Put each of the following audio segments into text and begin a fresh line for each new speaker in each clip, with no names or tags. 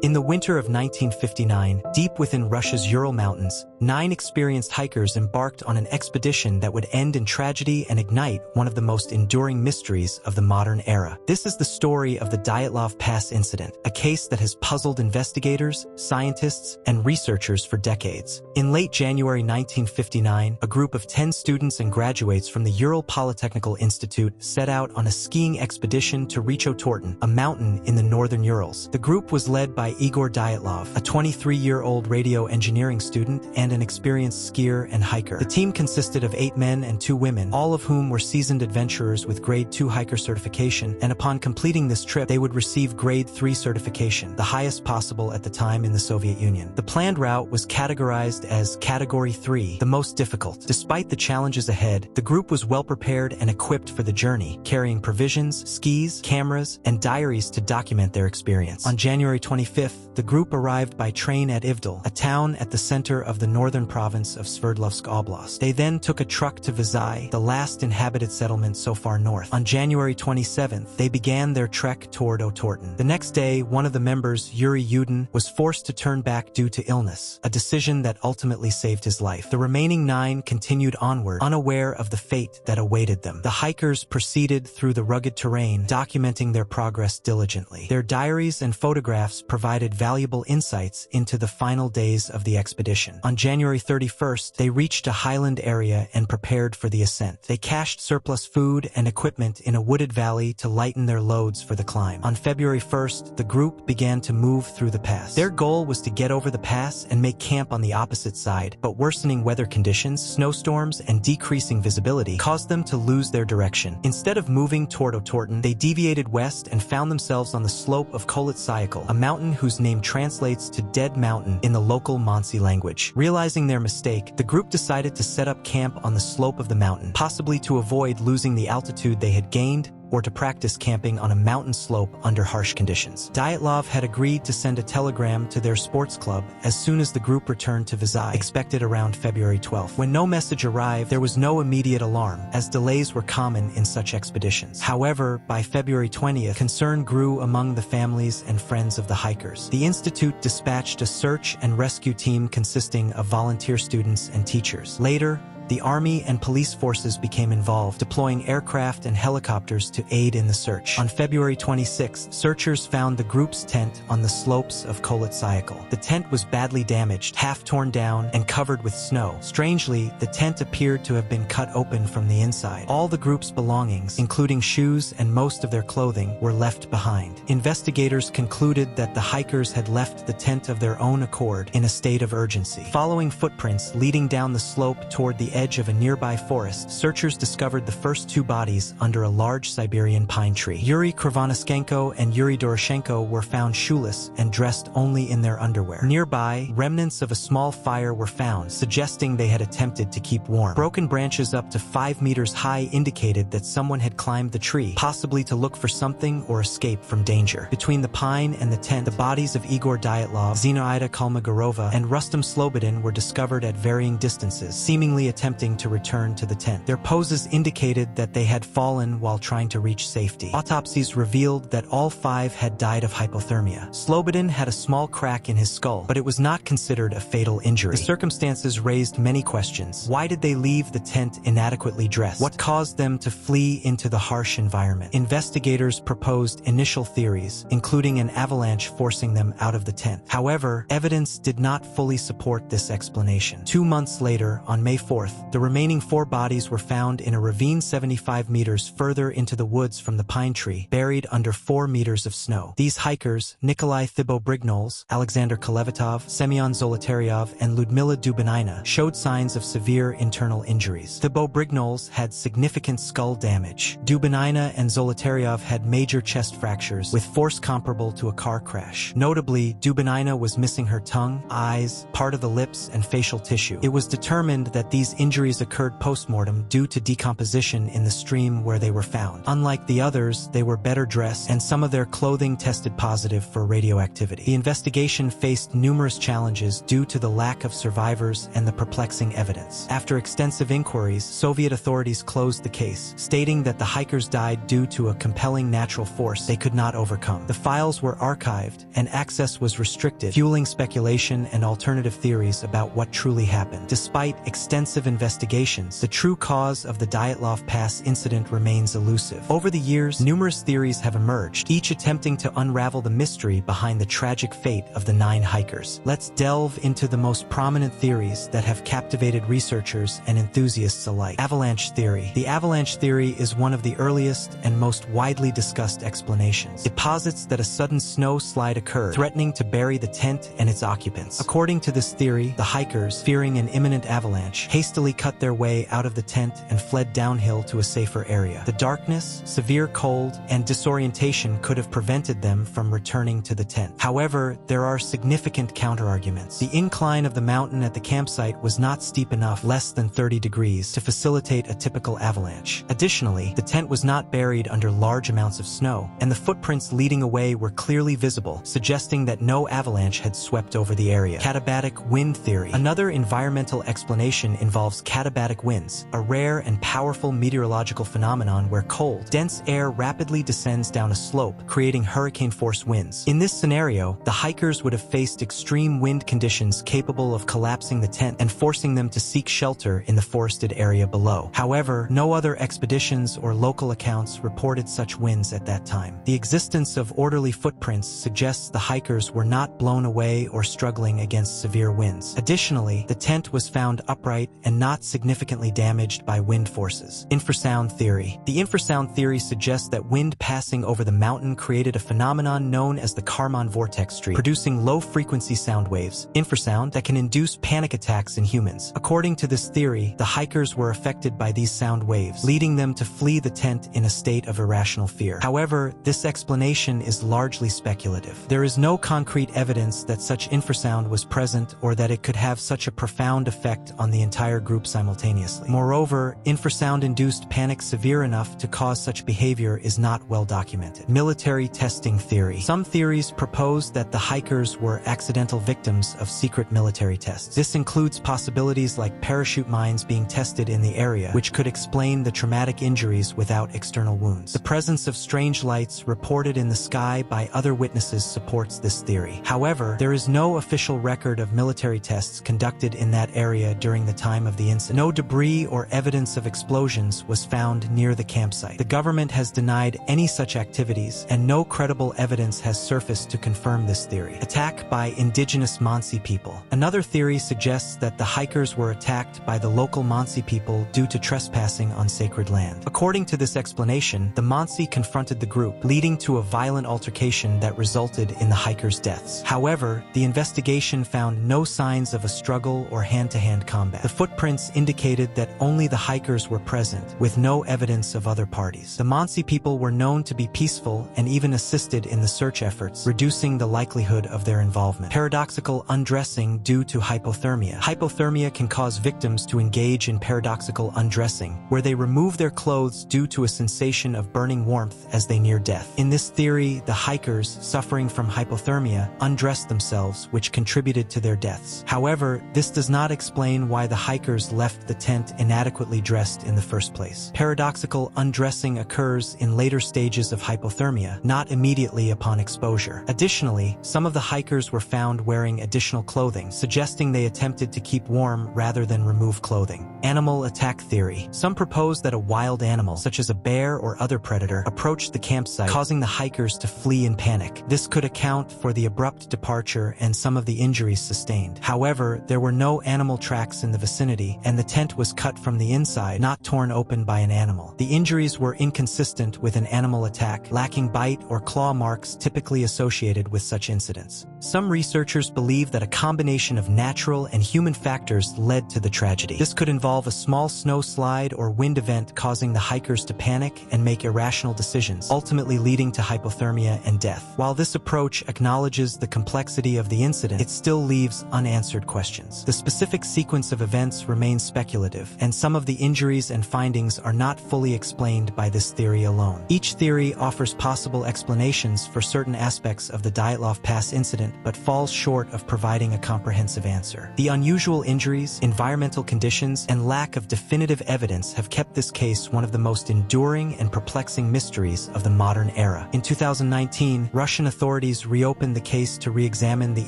In the winter of 1959, deep within Russia's Ural Mountains, 9 experienced hikers embarked on an expedition that would end in tragedy and ignite one of the most enduring mysteries of the modern era. This is the story of the Dyatlov Pass incident, a case that has puzzled investigators, scientists, and researchers for decades. In late January 1959, a group of 10 students and graduates from the Ural Polytechnical Institute set out on a skiing expedition to reach Otorten, a mountain in the northern Urals. The group was led by Igor Dyatlov, a 23-year-old radio engineering student and an experienced skier and hiker. The team consisted of 8 men and 2 women, all of whom were seasoned adventurers with Grade 2 hiker certification, and upon completing this trip, they would receive Grade 3 certification, the highest possible at the time in the Soviet Union. The planned route was categorized as Category 3, the most difficult. Despite the challenges ahead, the group was well prepared and equipped for the journey, carrying provisions, skis, cameras, and diaries to document their experience. On January 25th, the group arrived by train at Ivdel, a town at the center of the northern province of Sverdlovsk Oblast. They then took a truck to Vizhai, the last inhabited settlement so far north. On January 27th, they began their trek toward Otorten. The next day, one of the members, Yuri Yudin, was forced to turn back due to illness, a decision that ultimately saved his life. The remaining 9 continued onward, unaware of the fate that awaited them. The hikers proceeded through the rugged terrain, documenting their progress diligently. Their diaries and photographs provided valuable insights into the final days of the expedition. On January 31st, they reached a highland area and prepared for the ascent. They cached surplus food and equipment in a wooded valley to lighten their loads for the climb. On February 1st, the group began to move through the pass. Their goal was to get over the pass and make camp on the opposite side, but worsening weather conditions, snowstorms, and decreasing visibility caused them to lose their direction. Instead of moving toward Otorten, they deviated west and found themselves on the slope of Kolit-Syakhl, a mountain whose name translates to Dead Mountain in the local Mansi language. Realizing their mistake, the group decided to set up camp on the slope of the mountain, possibly to avoid losing the altitude they had gained or to practice camping on a mountain slope under harsh conditions. Dyatlov had agreed to send a telegram to their sports club as soon as the group returned to Vizhai, expected around February 12th. When no message arrived, there was no immediate alarm, as delays were common in such expeditions. However, by February 20th, concern grew among the families and friends of the hikers. The institute dispatched a search and rescue team consisting of volunteer students and teachers. Later, the army and police forces became involved, deploying aircraft and helicopters to aid in the search. On February 26th, searchers found the group's tent on the slopes of Kolit-Syakhl. The tent was badly damaged, half torn down, and covered with snow. Strangely, the tent appeared to have been cut open from the inside. All the group's belongings, including shoes and most of their clothing, were left behind. Investigators concluded that the hikers had left the tent of their own accord in a state of urgency. Following footprints leading down the slope toward the edge of a nearby forest, searchers discovered the first 2 bodies under a large Siberian pine tree. Yuri Krivonischenko and Yuri Doroshenko were found shoeless and dressed only in their underwear. Nearby, remnants of a small fire were found, suggesting they had attempted to keep warm. Broken branches up to 5 meters high indicated that someone had climbed the tree, possibly to look for something or escape from danger. Between the pine and the tent, the bodies of Igor Dyatlov, Zinaida Kolmogorova, and Rustam Slobodin were discovered at varying distances, seemingly attempting to return to the tent. Their poses indicated that they had fallen while trying to reach safety. Autopsies revealed that all 5 had died of hypothermia. Slobodin had a small crack in his skull, but it was not considered a fatal injury. The circumstances raised many questions. Why did they leave the tent inadequately dressed? What caused them to flee into the harsh environment? Investigators proposed initial theories, including an avalanche forcing them out of the tent. However, evidence did not fully support this explanation. 2 months later, on May 4th, the remaining 4 bodies were found in a ravine 75 meters further into the woods from the pine tree, buried under 4 meters of snow. These hikers, Nikolai Thibault-Brignoles, Alexander Kolevatov, Semyon Zolotaryov, and Ludmila Dubinina, showed signs of severe internal injuries. Thibault-Brignoles had significant skull damage. Dubinina and Zolotaryov had major chest fractures, with force comparable to a car crash. Notably, Dubinina was missing her tongue, eyes, part of the lips, and facial tissue. It was determined that these injuries injuries occurred post-mortem due to decomposition in the stream where they were found. Unlike the others, they were better dressed, and some of their clothing tested positive for radioactivity. The investigation faced numerous challenges due to the lack of survivors and the perplexing evidence. After extensive inquiries, Soviet authorities closed the case, stating that the hikers died due to a compelling natural force they could not overcome. The files were archived, and access was restricted, fueling speculation and alternative theories about what truly happened. Despite extensive investigations, the true cause of the Dyatlov Pass incident remains elusive. Over the years, numerous theories have emerged, each attempting to unravel the mystery behind the tragic fate of the 9 hikers. Let's delve into the most prominent theories that have captivated researchers and enthusiasts alike. Avalanche theory. The avalanche theory is one of the earliest and most widely discussed explanations. It posits that a sudden snow slide occurred, threatening to bury the tent and its occupants. According to this theory, the hikers, fearing an imminent avalanche, hastily cut their way out of the tent and fled downhill to a safer area. The darkness, severe cold, and disorientation could have prevented them from returning to the tent. However, there are significant counterarguments. The incline of the mountain at the campsite was not steep enough, less than 30 degrees, to facilitate a typical avalanche. Additionally, the tent was not buried under large amounts of snow, and the footprints leading away were clearly visible, suggesting that no avalanche had swept over the area. Katabatic wind theory. Another environmental explanation involves katabatic winds, a rare and powerful meteorological phenomenon where cold, dense air rapidly descends down a slope, creating hurricane-force winds. In this scenario, the hikers would have faced extreme wind conditions capable of collapsing the tent and forcing them to seek shelter in the forested area below. However, no other expeditions or local accounts reported such winds at that time. The existence of orderly footprints suggests the hikers were not blown away or struggling against severe winds. Additionally, the tent was found upright and not significantly damaged by wind forces. Infrasound theory. The infrasound theory suggests that wind passing over the mountain created a phenomenon known as the Kármán vortex stream, producing low-frequency sound waves, infrasound, that can induce panic attacks in humans. According to this theory, the hikers were affected by these sound waves, leading them to flee the tent in a state of irrational fear. However, this explanation is largely speculative. There is no concrete evidence that such infrasound was present or that it could have such a profound effect on the entire group simultaneously. Moreover, infrasound-induced panic severe enough to cause such behavior is not well documented. Military testing theory. Some theories propose that the hikers were accidental victims of secret military tests. This includes possibilities like parachute mines being tested in the area, which could explain the traumatic injuries without external wounds. The presence of strange lights reported in the sky by other witnesses supports this theory. However, there is no official record of military tests conducted in that area during the time of the incident. No debris or evidence of explosions was found near the campsite. The government has denied any such activities, and no credible evidence has surfaced to confirm this theory. Attack by indigenous Mansi people. Another theory suggests that the hikers were attacked by the local Mansi people due to trespassing on sacred land. According to this explanation, the Mansi confronted the group, leading to a violent altercation that resulted in the hikers' deaths. However, the investigation found no signs of a struggle or hand-to-hand combat. The footprints indicated that only the hikers were present, with no evidence of other parties. The Mansi people were known to be peaceful and even assisted in the search efforts, reducing the likelihood of their involvement. Paradoxical undressing due to hypothermia. Hypothermia can cause victims to engage in paradoxical undressing, where they remove their clothes due to a sensation of burning warmth as they near death. In this theory, the hikers, suffering from hypothermia, undressed themselves, which contributed to their deaths. However, this does not explain why the hikers left the tent inadequately dressed in the first place. Paradoxical undressing occurs in later stages of hypothermia, not immediately upon exposure. Additionally, some of the hikers were found wearing additional clothing, suggesting they attempted to keep warm rather than remove clothing. Animal attack theory. Some propose that a wild animal, such as a bear or other predator, approached the campsite, causing the hikers to flee in panic. This could account for the abrupt departure and some of the injuries sustained. However, there were no animal tracks in the vicinity, and the tent was cut from the inside, not torn open by an animal. The injuries were inconsistent with an animal attack, lacking bite or claw marks typically associated with such incidents. Some researchers believe that a combination of natural and human factors led to the tragedy. This could involve a small snow slide or wind event causing the hikers to panic and make irrational decisions, ultimately leading to hypothermia and death. While this approach acknowledges the complexity of the incident, it still leaves unanswered questions. The specific sequence of events deaths remain speculative, and some of the injuries and findings are not fully explained by this theory alone. Each theory offers possible explanations for certain aspects of the Dyatlov Pass incident but falls short of providing a comprehensive answer. The unusual injuries, environmental conditions, and lack of definitive evidence have kept this case one of the most enduring and perplexing mysteries of the modern era. In 2019, Russian authorities reopened the case to re-examine the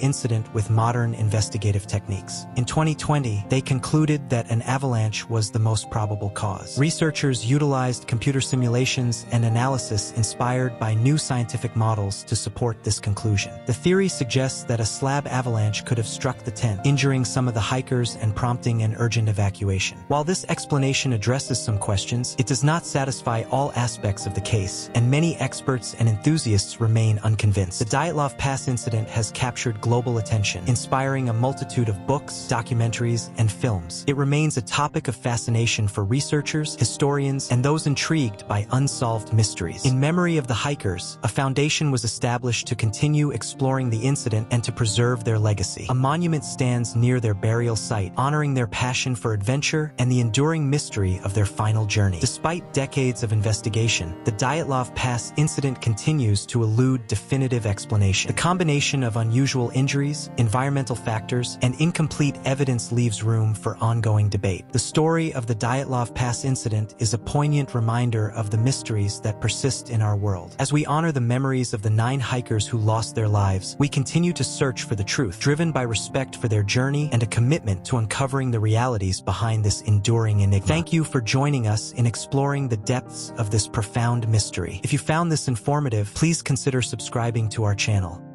incident with modern investigative techniques. In 2020, they concluded that an avalanche was the most probable cause. Researchers utilized computer simulations and analysis inspired by new scientific models to support this conclusion. The theory suggests that a slab avalanche could have struck the tent, injuring some of the hikers and prompting an urgent evacuation. While this explanation addresses some questions, it does not satisfy all aspects of the case, and many experts and enthusiasts remain unconvinced. The Dyatlov Pass incident has captured global attention, inspiring a multitude of books, documentaries, and films. It remains a topic of fascination for researchers, historians, and those intrigued by unsolved mysteries. In memory of the hikers, a foundation was established to continue exploring the incident and to preserve their legacy. A monument stands near their burial site, honoring their passion for adventure and the enduring mystery of their final journey. Despite decades of investigation, the Dyatlov Pass incident continues to elude definitive explanation. The combination of unusual injuries, environmental factors, and incomplete evidence leaves room for ongoing debate. The story of the Dyatlov Pass incident is a poignant reminder of the mysteries that persist in our world. As we honor the memories of the 9 hikers who lost their lives, we continue to search for the truth, driven by respect for their journey and a commitment to uncovering the realities behind this enduring enigma. Thank you for joining us in exploring the depths of this profound mystery. If you found this informative, please consider subscribing to our channel.